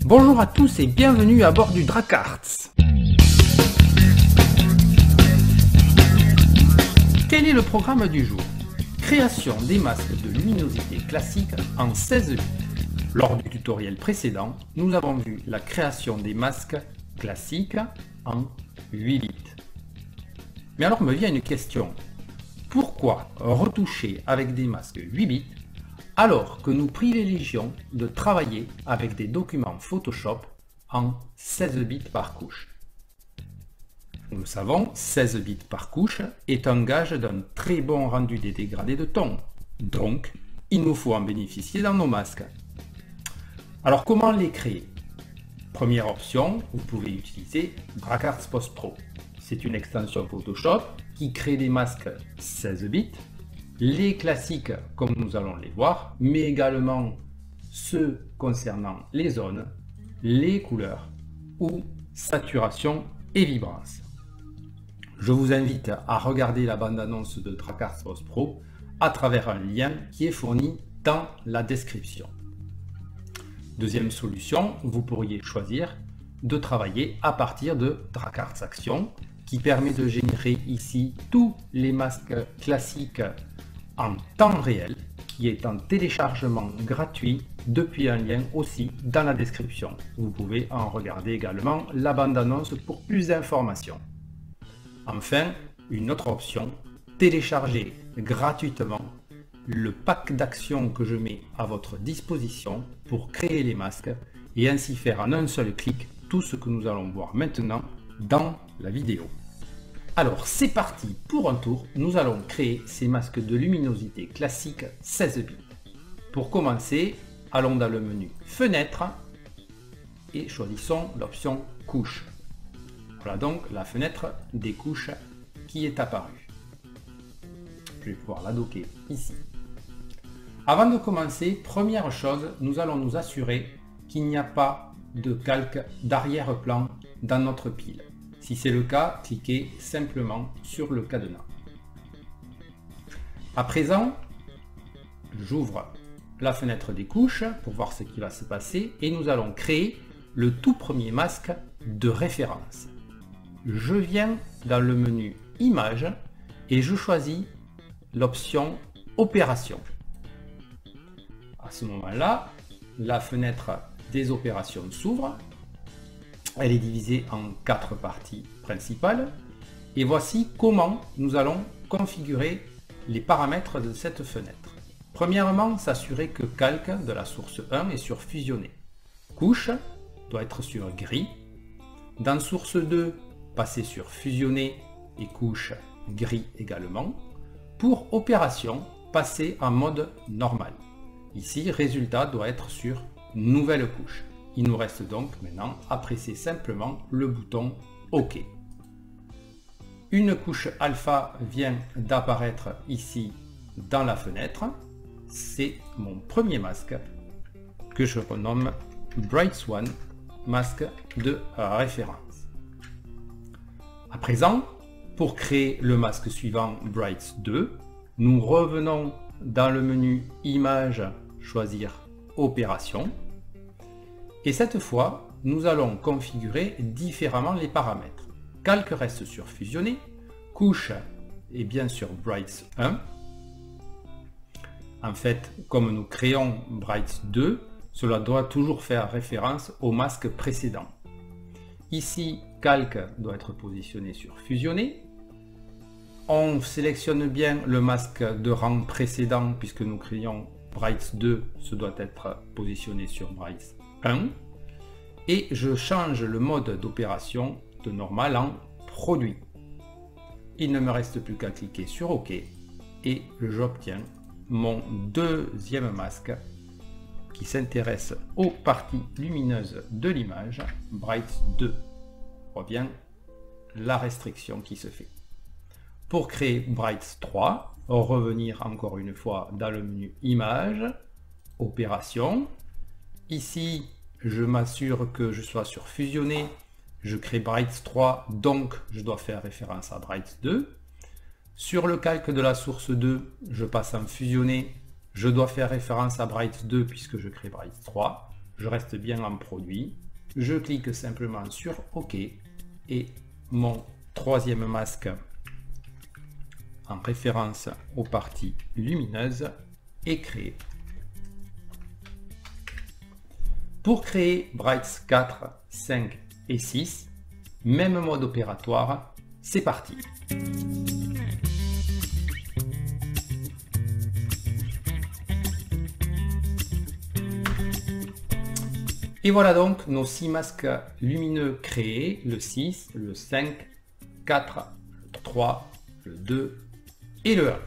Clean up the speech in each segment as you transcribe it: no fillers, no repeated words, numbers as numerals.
Bonjour à tous et bienvenue à bord du Dracarts. Quel est le programme du jour? Création des masques de luminosité classique en 16 bits. Lors du tutoriel précédent, nous avons vu la création des masques classiques en 8 bits. Mais alors me vient une question. Pourquoi retoucher avec des masques 8 bits alors que nous privilégions de travailler avec des documents Photoshop en 16 bits par couche? Nous le savons, 16 bits par couche est un gage d'un très bon rendu des dégradés de ton. Donc, il nous faut en bénéficier dans nos masques. Alors comment les créer? Première option, vous pouvez utiliser Dracarts Post Pro. C'est une extension Photoshop qui crée des masques 16 bits, les classiques comme nous allons les voir, mais également ceux concernant les zones, les couleurs ou saturation et vibrance. Je vous invite à regarder la bande-annonce de Dracarts Post Pro à travers un lien qui est fourni dans la description. Deuxième solution, vous pourriez choisir de travailler à partir de Dracarts Action qui permet de générer ici tous les masques classiques en temps réel, qui est en téléchargement gratuit depuis un lien aussi dans la description. Vous pouvez en regarder également la bande-annonce pour plus d'informations. Enfin, une autre option, télécharger gratuitement le pack d'actions que je mets à votre disposition pour créer les masques et ainsi faire en un seul clic tout ce que nous allons voir maintenant dans la vidéo. Alors c'est parti pour un tour, nous allons créer ces masques de luminosité classique 16 bits. Pour commencer, allons dans le menu Fenêtre et choisissons l'option Couche. Voilà donc la fenêtre des couches qui est apparue. Je vais pouvoir la docker ici. Avant de commencer, première chose, nous allons nous assurer qu'il n'y a pas de calque d'arrière-plan dans notre pile. Si c'est le cas, cliquez simplement sur le cadenas. À présent, j'ouvre la fenêtre des couches pour voir ce qui va se passer et nous allons créer le tout premier masque de référence. Je viens dans le menu Images et je choisis l'option Opération. À ce moment-là, la fenêtre des opérations s'ouvre. Elle est divisée en 4 parties principales. Et voici comment nous allons configurer les paramètres de cette fenêtre. Premièrement, s'assurer que Calque de la source 1 est sur Fusionné. Couche doit être sur Gris. Dans source 2, passer sur Fusionné et couche Gris également. Pour opération, passer en mode normal. Ici, résultat doit être sur Nouvelle couche. Il nous reste donc maintenant à presser simplement le bouton OK. Une couche alpha vient d'apparaître ici dans la fenêtre. C'est mon premier masque que je renomme Bright Swan, masque de référence. À présent, pour créer le masque suivant Bright 2, nous revenons dans le menu Images, choisir Opération. Et cette fois, nous allons configurer différemment les paramètres. Calque reste sur Fusionné, couche est bien sur Bright 1. En fait, comme nous créons Bright 2, cela doit toujours faire référence au masque précédent. Ici, Calque doit être positionné sur Fusionné. On sélectionne bien le masque de rang précédent puisque nous créons Bright 2, ce doit être positionné sur Bright 1. Et je change le mode d'opération de normal en produit. Il ne me reste plus qu'à cliquer sur OK et j'obtiens mon deuxième masque qui s'intéresse aux parties lumineuses de l'image, Bright 2. On voit bien la restriction qui se fait. Pour créer Bright 3, revenir encore une fois dans le menu Images, Opération. Ici, je m'assure que je sois sur Fusionné. Je crée Bright 3, donc je dois faire référence à Bright 2. Sur le calque de la source 2, je passe en Fusionné. Je dois faire référence à Bright 2 puisque je crée Bright 3. je reste bien en produit, je clique simplement sur OK et mon troisième masque en référence aux parties lumineuses est créé. Pour créer Brights 4, 5 et 6, même mode opératoire, c'est parti. Et voilà donc nos 6 masques lumineux créés, le 6, le 5, 4, le 3, le 2 et le 1.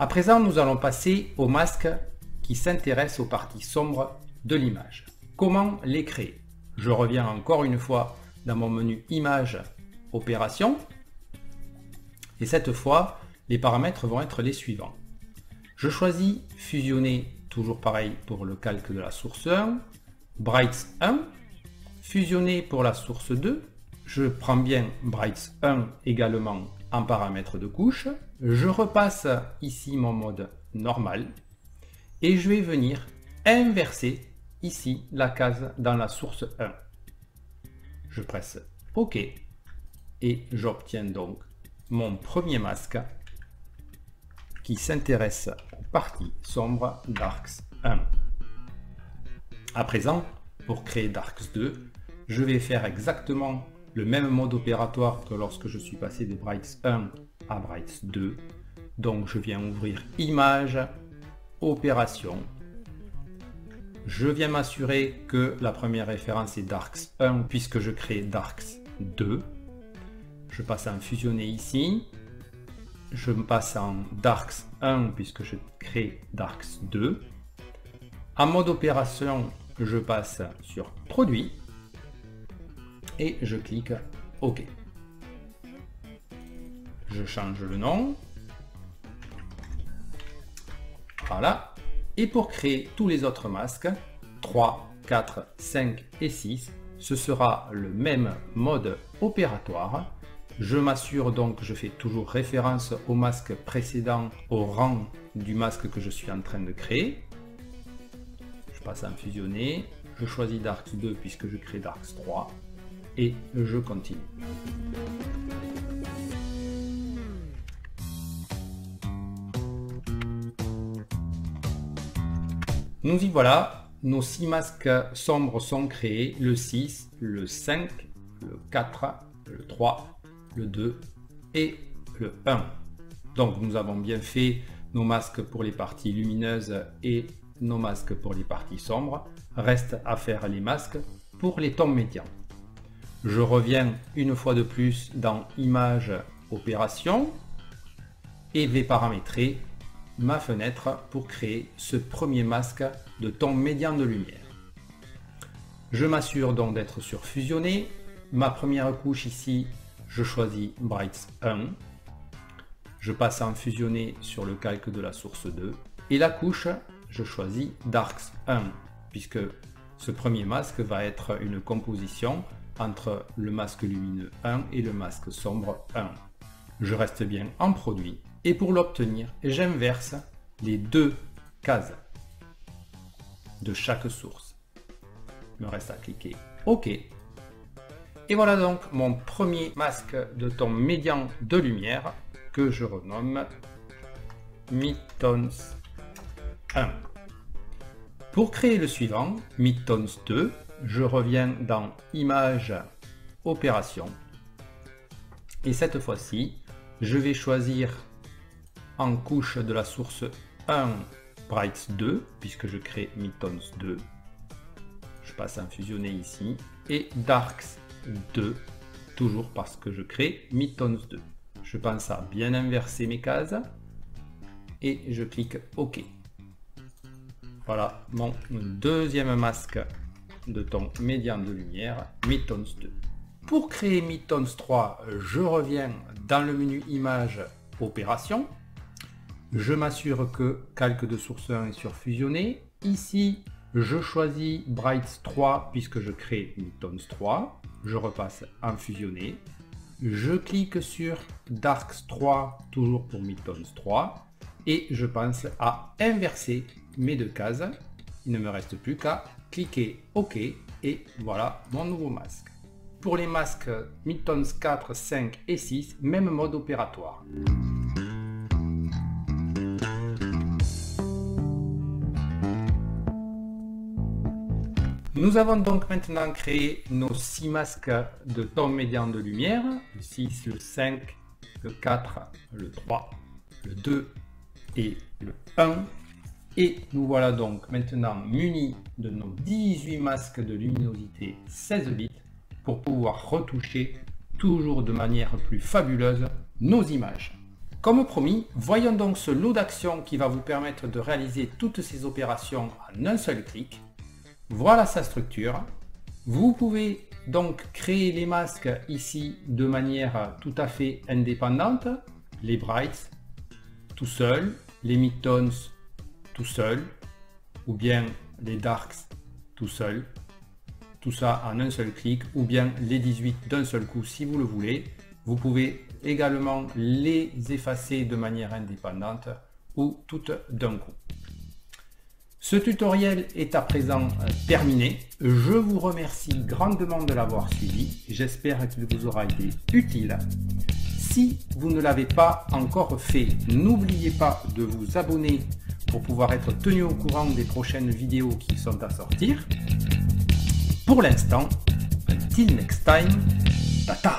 À présent, nous allons passer aux masques qui s'intéressent aux parties sombres de l'image. Comment les créer? Je reviens encore une fois dans mon menu Images, Opérations. Et cette fois, les paramètres vont être les suivants. Je choisis Fusionner, toujours pareil pour le calque de la source 1. Brights 1, fusionner pour la source 2, je prends bien Brights 1 également en paramètres de couche, je repasse ici mon mode normal et je vais venir inverser ici la case dans la source 1. Je presse OK et j'obtiens donc mon premier masque qui s'intéresse aux parties sombres d'Arcs 1. À présent, pour créer Darks 2, je vais faire exactement le même mode opératoire que lorsque je suis passé de Brights 1 à Brights 2. Donc je viens ouvrir Images, Opérations. Je viens m'assurer que la première référence est Darks 1 puisque je crée Darks 2. Je passe en fusionner ici. Je me passe en Darks 1 puisque je crée Darks 2. En mode opération, je passe sur Produit et je clique OK. Je change le nom. Voilà. Et pour créer tous les autres masques, 3, 4, 5 et 6, ce sera le même mode opératoire. Je m'assure donc que je fais toujours référence au masque précédent, au rang du masque que je suis en train de créer. Je passe en fusionner, je choisis Darks 2 puisque je crée Darks 3 et je continue. Nous y voilà, nos 6 masques sombres sont créés, le 6, le 5, le 4, le 3, le 2 et le 1. Donc nous avons bien fait nos masques pour les parties lumineuses et nos masques pour les parties sombres. Reste à faire les masques pour les tons médians. Je reviens une fois de plus dans Images, Opérations et vais paramétrer ma fenêtre pour créer ce premier masque de ton médian de lumière. Je m'assure donc d'être sur Fusionner. Ma première couche ici, je choisis Brights 1. Je passe en Fusionner sur le calque de la source 2. Et la couche, je choisis Darks 1, puisque ce premier masque va être une composition entre le masque lumineux 1 et le masque sombre 1. Je reste bien en produit et pour l'obtenir, j'inverse les deux cases de chaque source. Il me reste à cliquer OK. Et voilà donc mon premier masque de ton médian de lumière que je renomme Midtones 1. Pour créer le suivant, Midtones 2, je reviens dans Images, Opérations. Et cette fois-ci, je vais choisir en couche de la source 1 Brights 2, puisque je crée Midtones 2. Je passe en fusionner ici. Et Darks 2, toujours parce que je crée Midtones 2. Je pense à bien inverser mes cases. Et je clique OK. Voilà mon deuxième masque de ton médian de lumière, Midtones 2. Pour créer Midtones 3, je reviens dans le menu Images, Opérations. Je m'assure que calque de source 1 est sur fusionner. Ici, je choisis Brights 3 puisque je crée Midtones 3. Je repasse en fusionner. Je clique sur Darks 3, toujours pour Midtones 3. Et je pense à inverser mes deux cases. Il ne me reste plus qu'à cliquez OK et voilà mon nouveau masque. Pour les masques Miltons 4, 5 et 6, même mode opératoire. Nous avons donc maintenant créé nos 6 masques de ton médian de lumière, le 6, le 5, le 4, le 3, le 2 et le 1. Et nous voilà donc maintenant munis de nos 18 masques de luminosité 16 bits pour pouvoir retoucher toujours de manière plus fabuleuse nos images. Comme promis, voyons donc ce lot d'actions qui va vous permettre de réaliser toutes ces opérations en un seul clic. Voilà sa structure. Vous pouvez donc créer les masques ici de manière tout à fait indépendante. Les brights tout seul, les midtones tout seul, ou bien les darks tout seul. Tout ça en un seul clic, ou bien les 18 d'un seul coup si vous le voulez. Vous pouvez également les effacer de manière indépendante ou toutes d'un coup. Ce tutoriel est à présent terminé. Je vous remercie grandement de l'avoir suivi. J'espère qu'il vous aura été utile. Si vous ne l'avez pas encore fait, n'oubliez pas de vous abonner pour pouvoir être tenu au courant des prochaines vidéos qui sont à sortir. Pour l'instant, until next time, tata!